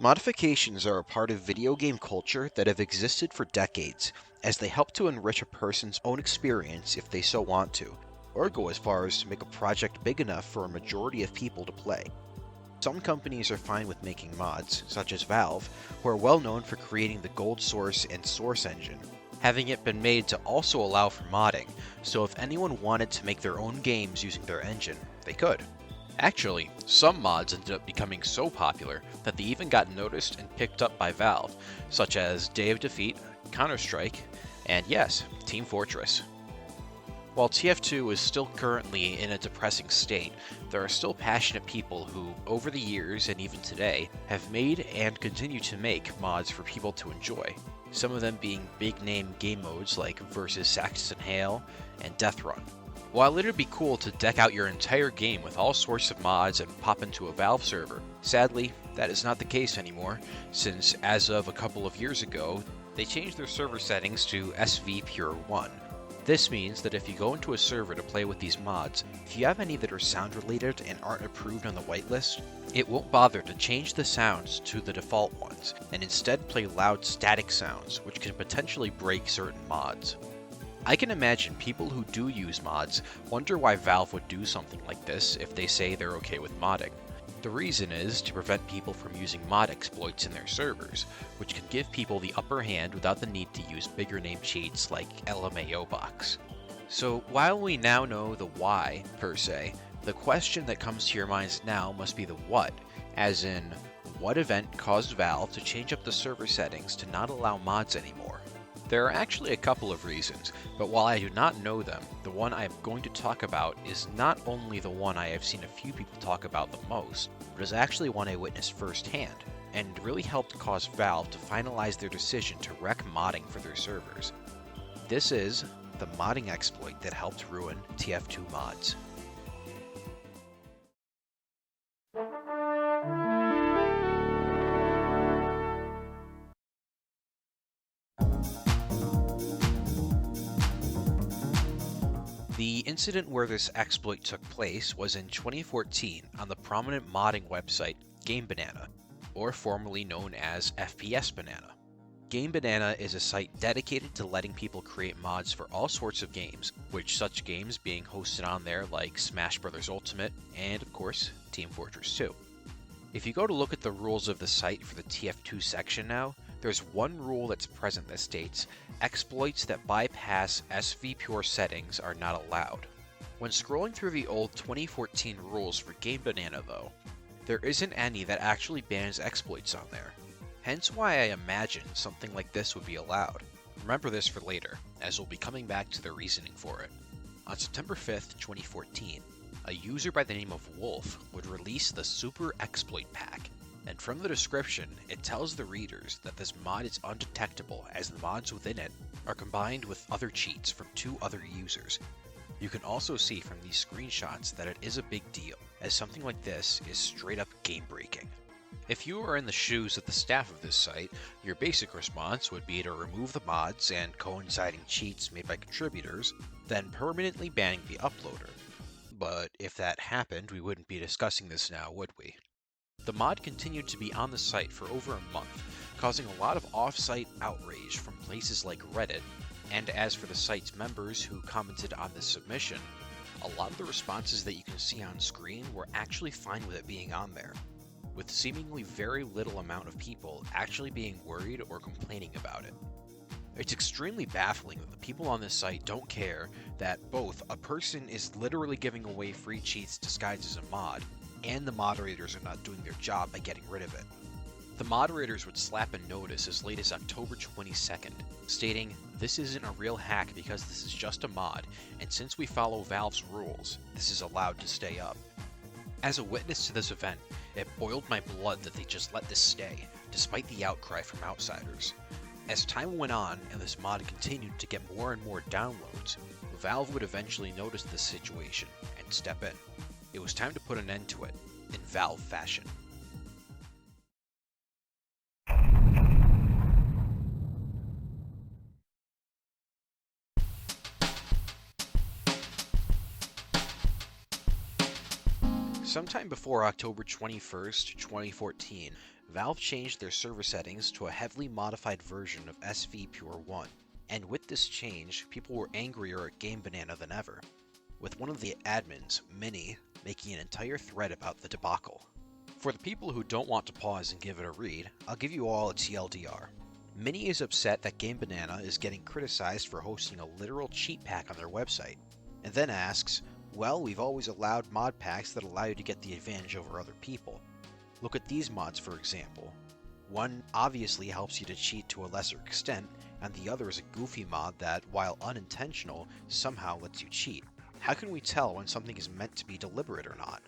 Modifications are a part of video game culture that have existed for decades, as they help to enrich a person's own experience if they so want to, or go as far as to make a project big enough for a majority of people to play. Some companies are fine with making mods, such as Valve, who are well known for creating the Gold Source and Source engine, having it been made to also allow for modding, so if anyone wanted to make their own games using their engine, they could. Actually, some mods ended up becoming so popular that they even got noticed and picked up by Valve, such as Day of Defeat, Counter-Strike, and yes, Team Fortress. While TF2 is still currently in a depressing state, there are still passionate people who, over the years and even today, have made and continue to make mods for people to enjoy. Some of them being big-name game modes like Versus Saxton Hale and Death Run. While it'd be cool to deck out your entire game with all sorts of mods and pop into a Valve server, sadly, that is not the case anymore, since as of a couple of years ago, they changed their server settings to SV Pure 1. This means that if you go into a server to play with these mods, if you have any that are sound related and aren't approved on the whitelist, it won't bother to change the sounds to the default ones, and instead play loud static sounds, which can potentially break certain mods. I can imagine people who do use mods wonder why Valve would do something like this if they say they're okay with modding. The reason is to prevent people from using mod exploits in their servers, which can give people the upper hand without the need to use bigger name cheats like LMAO box. So while we now know the why, per se, the question that comes to your minds now must be the what, as in, what event caused Valve to change up the server settings to not allow mods anymore? There are actually a couple of reasons, but while I do not know them, the one I am going to talk about is not only the one I have seen a few people talk about the most, but is actually one I witnessed firsthand, and really helped cause Valve to finalize their decision to wreck modding for their servers. This is the modding exploit that helped ruin TF2 mods. The incident where this exploit took place was in 2014 on the prominent modding website Game Banana, or formerly known as FPS Banana. Game Banana is a site dedicated to letting people create mods for all sorts of games, with such games being hosted on there like Smash Bros. Ultimate and, of course, Team Fortress 2. If you go to look at the rules of the site for the TF2 section now, there's one rule that's present that states, exploits that bypass SV Pure settings are not allowed. When scrolling through the old 2014 rules for Game Banana though, there isn't any that actually bans exploits on there. Hence why I imagine something like this would be allowed. Remember this for later, as we'll be coming back to the reasoning for it. On September 5th, 2014, a user by the name of Wolf would release the Super Exploit Pack, and from the description, it tells the readers that this mod is undetectable as the mods within it are combined with other cheats from two other users. You can also see from these screenshots that it is a big deal, as something like this is straight up game breaking. If you are in the shoes of the staff of this site, your basic response would be to remove the mods and coinciding cheats made by contributors, then permanently banning the uploader. But if that happened, we wouldn't be discussing this now, would we? The mod continued to be on the site for over a month, causing a lot of off-site outrage from places like Reddit, and as for the site's members who commented on this submission, a lot of the responses that you can see on screen were actually fine with it being on there, with seemingly very little amount of people actually being worried or complaining about it. It's extremely baffling that the people on this site don't care that both a person is literally giving away free cheats disguised as a mod, and the moderators are not doing their job by getting rid of it. The moderators would slap a notice as late as October 22nd, stating, "This isn't a real hack because this is just a mod, and since we follow Valve's rules, this is allowed to stay up." As a witness to this event, it boiled my blood that they just let this stay, despite the outcry from outsiders. As time went on and this mod continued to get more and more downloads, Valve would eventually notice this situation and step in. It was time to put an end to it, in Valve fashion. Sometime before October 21st, 2014, Valve changed their server settings to a heavily modified version of SV Pure 1, and with this change, people were angrier at Game Banana than ever, with one of the admins, Minnie, making an entire thread about the debacle. For the people who don't want to pause and give it a read, I'll give you all a TLDR. Minnie is upset that Game Banana is getting criticized for hosting a literal cheat pack on their website, and then asks, well, we've always allowed mod packs that allow you to get the advantage over other people. Look at these mods, for example. One obviously helps you to cheat to a lesser extent, and the other is a goofy mod that, while unintentional, somehow lets you cheat. How can we tell when something is meant to be deliberate or not?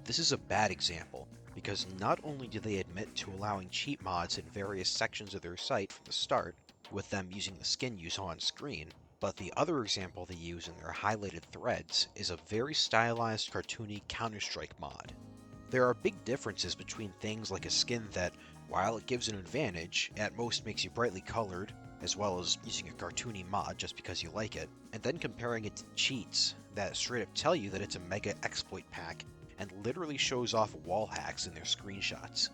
This is a bad example, because not only do they admit to allowing cheat mods in various sections of their site from the start, with them using the skin you saw on screen, but the other example they use in their highlighted threads is a very stylized, cartoony Counter-Strike mod. There are big differences between things like a skin that, while it gives an advantage, at most makes you brightly colored, as well as using a cartoony mod just because you like it, and then comparing it to cheats that straight up tell you that it's a mega exploit pack and literally shows off wall hacks in their screenshots.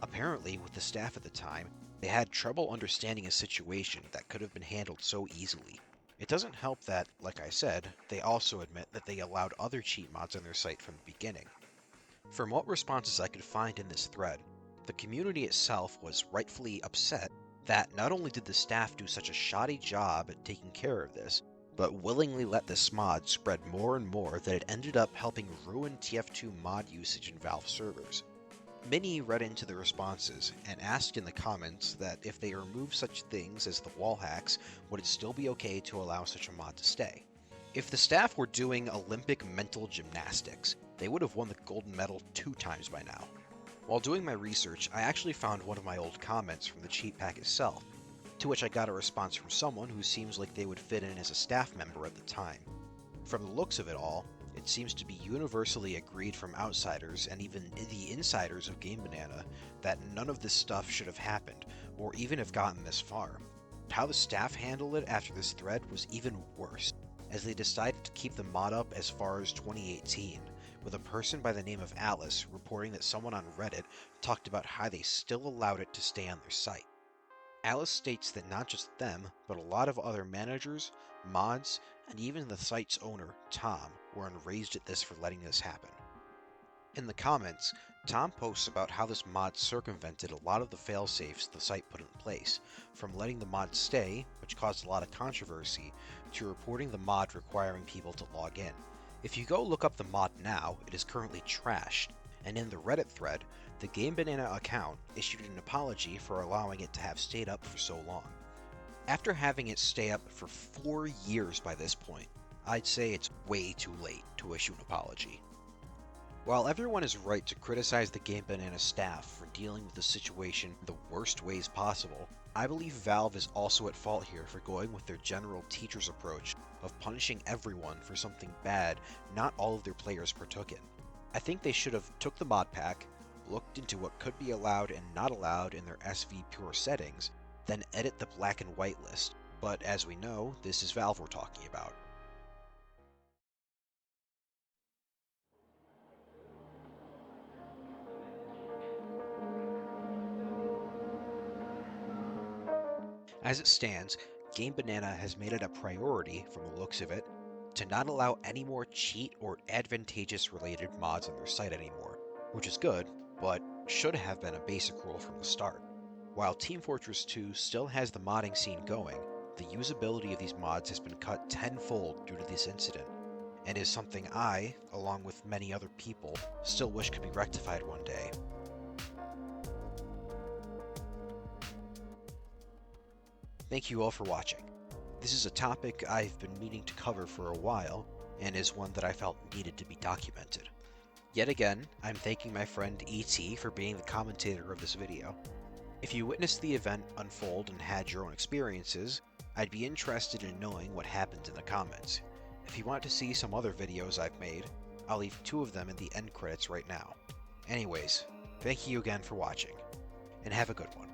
Apparently, with the staff at the time, they had trouble understanding a situation that could have been handled so easily. It doesn't help that, like I said, they also admit that they allowed other cheat mods on their site from the beginning. From what responses I could find in this thread, the community itself was rightfully upset that not only did the staff do such a shoddy job at taking care of this, but willingly let this mod spread more and more that it ended up helping ruin TF2 mod usage in Valve servers. Minnie read into the responses and asked in the comments that if they removed such things as the wall hacks, would it still be okay to allow such a mod to stay? If the staff were doing Olympic mental gymnastics, they would have won the golden medal 2 times by now. While doing my research, I actually found one of my old comments from the cheat pack itself, to which I got a response from someone who seems like they would fit in as a staff member at the time. From the looks of it all, it seems to be universally agreed from outsiders and even the insiders of Game Banana that none of this stuff should have happened, or even have gotten this far. How the staff handled it after this thread was even worse, as they decided to keep the mod up as far as 2018, with a person by the name of Alice reporting that someone on Reddit talked about how they still allowed it to stay on their site. Alice states that not just them, but a lot of other managers, mods, and even the site's owner, Tom, were enraged at this for letting this happen. In the comments, Tom posts about how this mod circumvented a lot of the failsafes the site put in place, from letting the mod stay, which caused a lot of controversy, to reporting the mod requiring people to log in. If you go look up the mod now, it is currently trashed, and in the Reddit thread, the Game Banana account issued an apology for allowing it to have stayed up for so long. After having it stay up for 4 years by this point, I'd say it's way too late to issue an apology. While everyone is right to criticize the Game Banana staff for dealing with the situation the worst ways possible, I believe Valve is also at fault here for going with their general teacher's approach of punishing everyone for something bad not all of their players partook in. I think they should have took the mod pack, looked into what could be allowed and not allowed in their SV Pure settings, then edit the black and white list, but as we know, this is Valve we're talking about. As it stands, Game Banana has made it a priority, from the looks of it, to not allow any more cheat or advantageous related mods on their site anymore, which is good, but should have been a basic rule from the start. While Team Fortress 2 still has the modding scene going, the usability of these mods has been cut tenfold due to this incident, and is something I, along with many other people, still wish could be rectified one day. Thank you all for watching. This is a topic I've been meaning to cover for a while, and is one that I felt needed to be documented. Yet again, I'm thanking my friend E.T. for being the commentator of this video. If you witnessed the event unfold and had your own experiences, I'd be interested in knowing what happened in the comments. If you want to see some other videos I've made, I'll leave 2 of them in the end credits right now. Anyways, thank you again for watching, and have a good one.